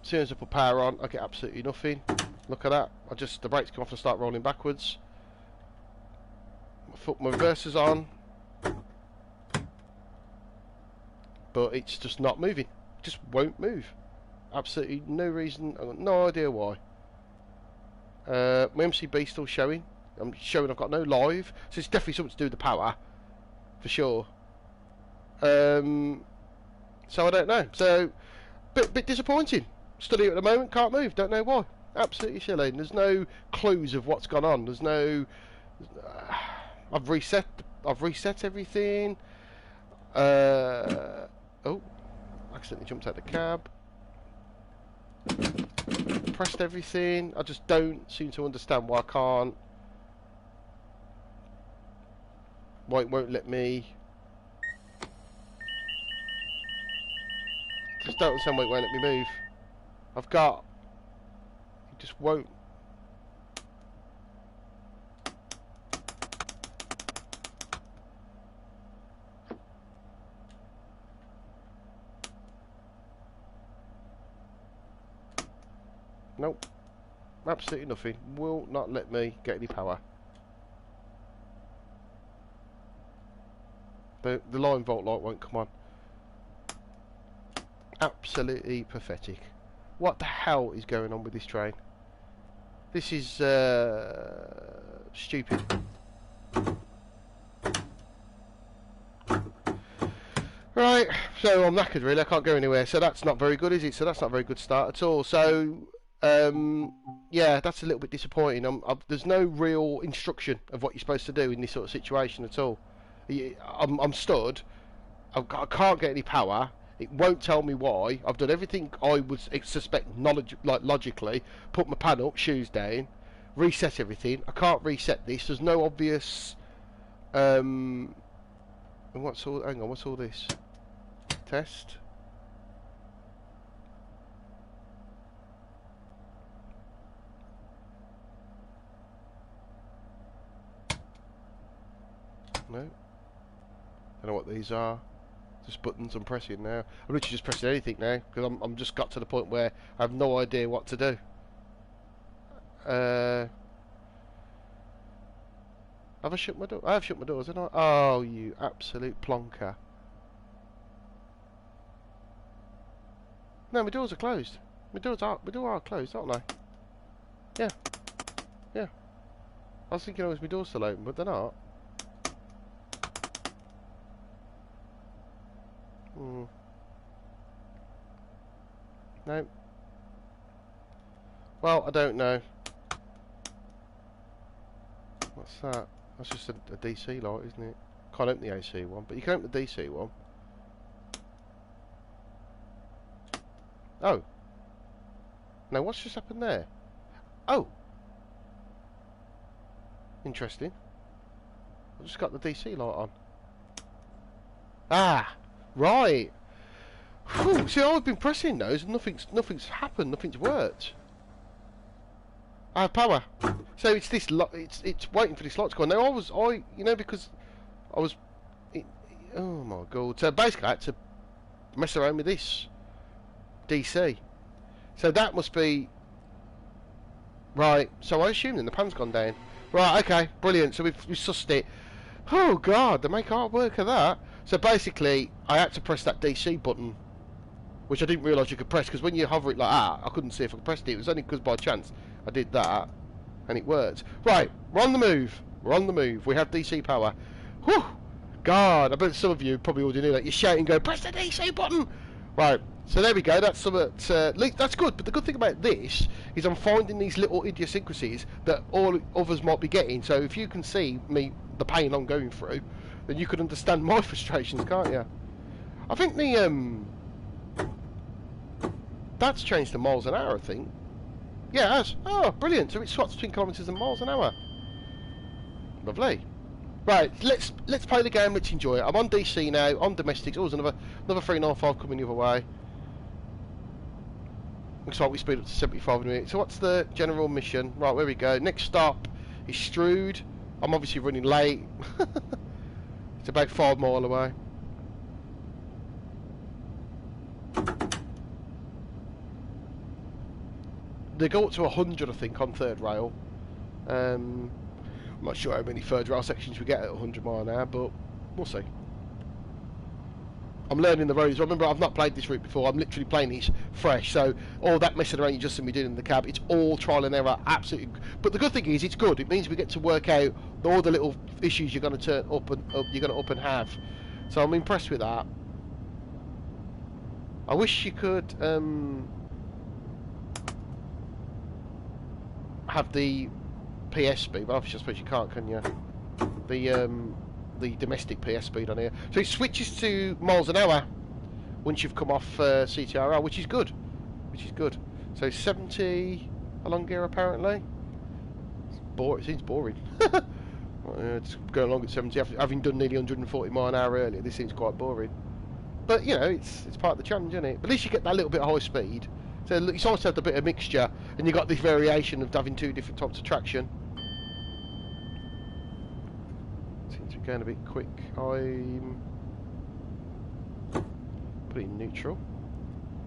As soon as I put power on, I get absolutely nothing. Look at that. The brakes come off and start rolling backwards. My reverser's on. But it's just not moving. It just won't move. Absolutely no reason. I've got no idea why. My MCB's still showing. I'm showing I've got no live. So it's definitely something to do with the power. For sure. So I don't know. So, bit disappointing. Stood here at the moment, can't move, don't know why. Absolutely silly. There's no clues of what's gone on. There's no... I've reset everything. Oh, accidentally jumped out the cab. Pressed everything. I just don't seem to understand why I can't. Why it won't let me. Just don't understand why it won't let me move. I've got... It just won't. Nope. Absolutely nothing. Will not let me get any power. The line volt light won't come on. Absolutely pathetic. What the hell is going on with this train? This is stupid. Right, so I'm knackered really, I can't go anywhere, so that's not very good, is it? So that's not a very good start at all. So, yeah, that's a little bit disappointing. There's no real instruction of what you're supposed to do in this sort of situation at all. I'm stood, I can't get any power, it won't tell me why. I've done everything I would suspect logically, put my pan up, shoes down, reset everything. I can't reset this, there's no obvious... and what's all... hang on, what's all this? Test. No. Don't know what these are. Just buttons I'm pressing now. I'm literally just pressing anything now because I'm just got to the point where I have no idea what to do. Have I shut my door? I have shut my doors, haven't I? Oh, you absolute plonker. No, my doors are closed. My doors are closed, aren't they? Yeah. Yeah. I was thinking my doors still open, but they're not. No. Well, I don't know. What's that? That's just a DC light, isn't it? Can't open the AC one, but you can open the DC one. Oh. No, what's just happened there? Oh. Interesting. I've just got the DC light on. Ah. Right. Whew. See, I've been pressing those and nothing's happened, nothing's worked. I have power. So it's this it's waiting for this light to go on. Now because I was oh my god. So basically I had to mess around with this DC. So that must be right. So I assume then the pan's gone down. Right, okay, brilliant. So we've sussed it. Oh god, they make hard work of that. So basically I had to press that DC button, which I didn't realise you could press, because when you hover it like that, I couldn't see if I pressed it. It was only because by chance I did that, and it worked. Right, we're on the move. We're on the move. We have DC power. Whew! God, I bet some of you probably already knew that. You're shouting, go, press the DC button! Right, so there we go. That's that's good. But the good thing about this is I'm finding these little idiosyncrasies that all others might be getting. So if you can see the pain I'm going through, then you can understand my frustrations, can't you? I think that's changed to miles an hour, I think. Yeah, it has. Oh, brilliant. So it swaps between kilometres and miles an hour. Lovely. Right, let's play the game, let's enjoy it. I'm on DC now, on domestics. Oh, there's another 395 coming the other way. Looks like we speed up to 75 in a minute. So what's the general mission? Right, where we go. Next stop is Strood. I'm obviously running late. It's about 5 miles away. They go up to 100, I think, on third rail. I'm not sure how many third rail sections we get at 100 mile an hour, but we'll see. I'm learning the roads. Remember, I've not played this route before. I'm literally playing this fresh. So all that messing around you just seen me doing in the cab, it's all trial and error. Absolutely. But the good thing is, it's good. It means we get to work out all the little issues you're going to turn up and you're going to up and have. So I'm impressed with that. I wish you could have the PS speed, but obviously I suppose you can't, can you? The domestic PS speed on here. So it switches to miles an hour once you've come off CTRL, which is good. So 70 along here apparently. It seems boring. It's going along at 70, having done nearly 140 mile an hour earlier. This seems quite boring. But you know, it's part of the challenge, isn't it? But at least you get that little bit of high speed. So it's always had a bit of mixture, and you got this variation of having 2 different types of traction. Seems to be going a bit quick. I'm put it in neutral.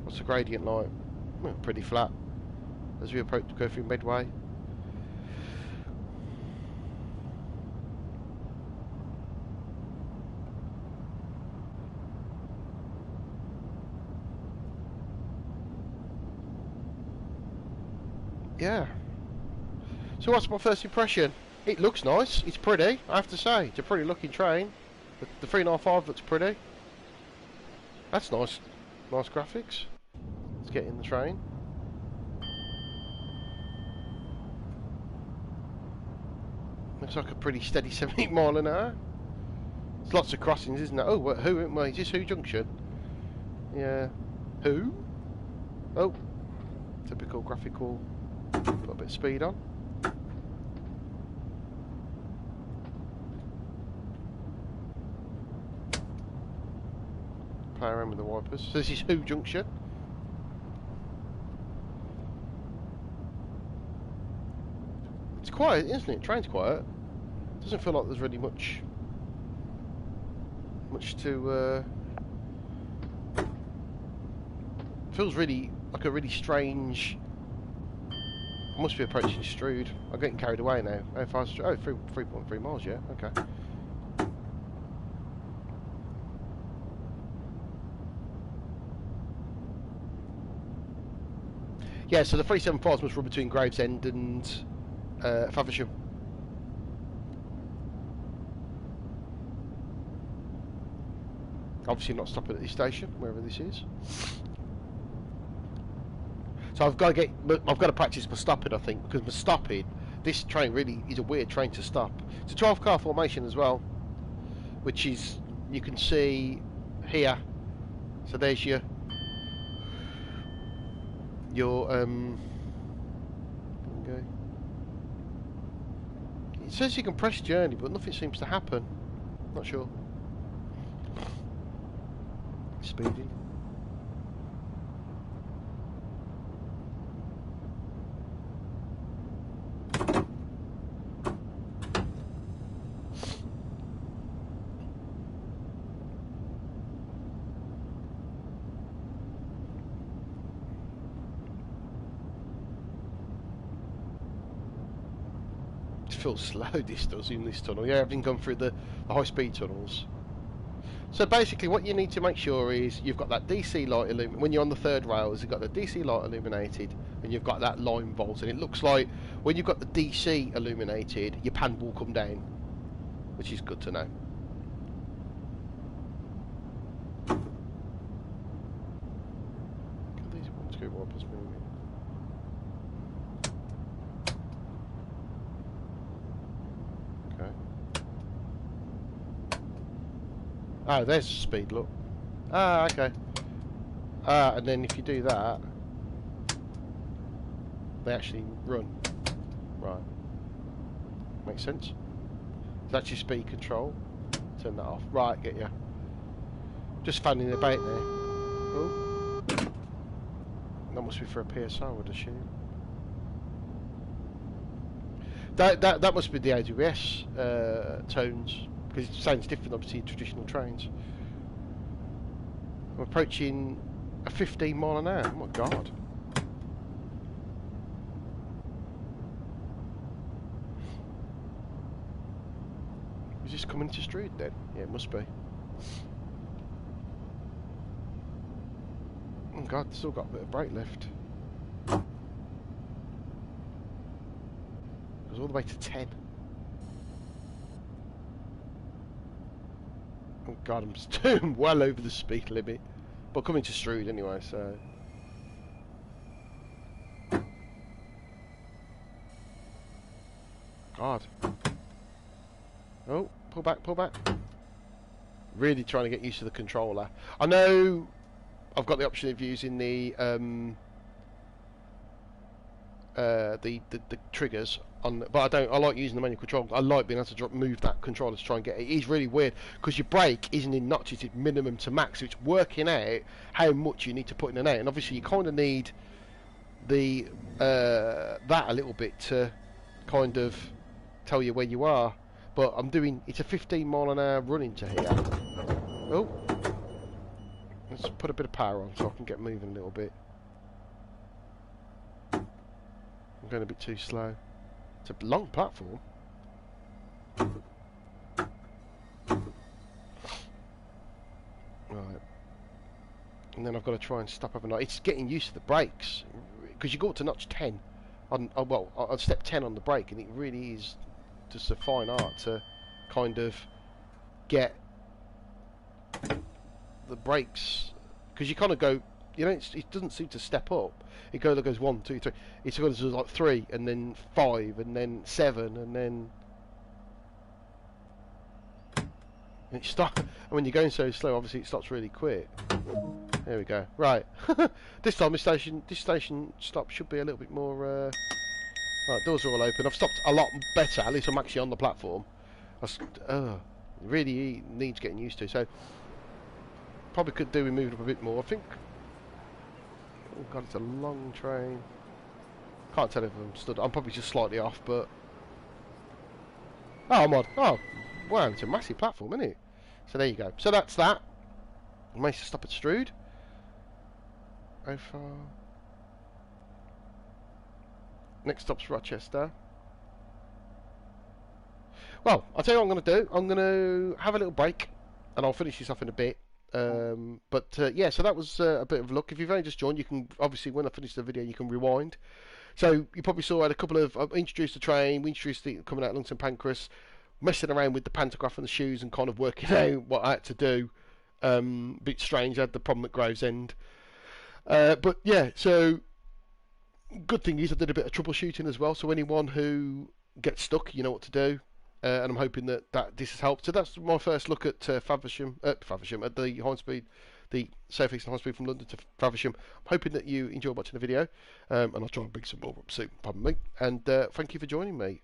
What's the gradient like? Well, pretty flat as we approach to go through Medway. Yeah. So what's my first impression? It looks nice. It's pretty, I have to say. It's a pretty looking train. The 395 looks pretty. That's nice. Nice graphics. Let's get in the train. Looks like a pretty steady 70 mile an hour. There's lots of crossings, isn't it? Oh, who? Is this Who Junction? Yeah. Who? Oh. Typical graphical. Put a bit of speed on. Play around with the wipers. So this is Who Junction. It's quiet, isn't it? Train's quiet. Doesn't feel like there's really much to Feels really like a really strange. I must be approaching Strood. I'm getting carried away now. How far? Oh, 3.3 miles. Yeah. Okay. Yeah. So the 375s must run between Gravesend and Faversham. Obviously not stopping at this station, wherever this is. So I've got to practice my stopping, I think, because my stopping, this train really is a weird train to stop. It's a 12-car formation as well, which is, you can see here. So there's your okay. It says you can press journey, but nothing seems to happen. Not sure. Speeding. It feels slow, this does, in this tunnel. Yeah, having gone through the high-speed tunnels. So basically what you need to make sure is you've got that DC light illuminated. When you're on the third rails, you've got the DC light illuminated and you've got that line volt, and it looks like when you've got the DC illuminated, your pan will come down, which is good to know. These windscreen wipers moving. Okay. Oh, there's the speed, look. Ah, okay. Ah, and then if you do that, they actually run. Right. Makes sense. That's your speed control. Turn that off. Right, get you. Just fanning the bait there. Oh. That must be for a PSR, I would assume. That must be the AWS tones, because it sounds different, obviously, in traditional trains. I'm approaching a 15 mile an hour. Oh my god. Is this coming to Strood then? Yeah, it must be. Oh god, still got a bit of brake left. Goes all the way to 10. Oh god, I'm doing well over the speed limit. But coming to Strood anyway, so... God. Oh, pull back, pull back. Really trying to get used to the controller. I know I've got the option of using the triggers on, but I don't. I like using the manual control. I like being able to move that controller to try and get it. It is really weird because your brake isn't in notches; it's minimum to max. So it's working out how much you need to put in and out. And obviously, you kind of need the that a little bit to kind of tell you where you are. But I'm doing. It's a 15 mile an hour run into here. Oh, let's put a bit of power on so I can get moving a little bit. I'm going a bit too slow. It's a long platform. Right. And then I've got to try and stop overnight. It's getting used to the brakes. Because you go up to notch 10. On step 10 on the brake. And it really is just a fine art to kind of get the brakes. Because you kind of go... You know, it doesn't seem to step up. It goes 1, 2, 3. It goes like 3, and then 5, and then 7, and then it stops. And when you're going so slow, obviously it stops really quick. There we go. Right. This time, this station stop should be a little bit more. Right, doors are all open. I've stopped a lot better. At least I'm actually on the platform. Really needs getting used to. So probably could do with moving up a bit more. I think. Oh god, it's a long train. Can't tell if I'm stood. I'm probably just slightly off, but... Oh, I'm on. Oh, wow, it's a massive platform, isn't it? So there you go. So that's that. I managed to stop at Strood. How far? Next stop's Rochester. Well, I'll tell you what I'm going to do. I'm going to have a little break, and I'll finish this off in a bit. Yeah, so that was a bit of luck. If you've only just joined, you can obviously, when I finish the video, you can rewind. So you probably saw I had a couple of. I introduced the train, we introduced the coming out of Lungs and Pancras, messing around with the pantograph and the shoes, and kind of working out what I had to do. A bit strange. I had the problem at Gravesend. But yeah, so good thing is I did a bit of troubleshooting as well. So anyone who gets stuck, you know what to do. And I'm hoping that this has helped. So that's my first look at Faversham, at the high speed, the Southeastern High Speed from London to Faversham. I'm hoping that you enjoy watching the video, and I'll try and bring some more up soon. Pardon me. And thank you for joining me.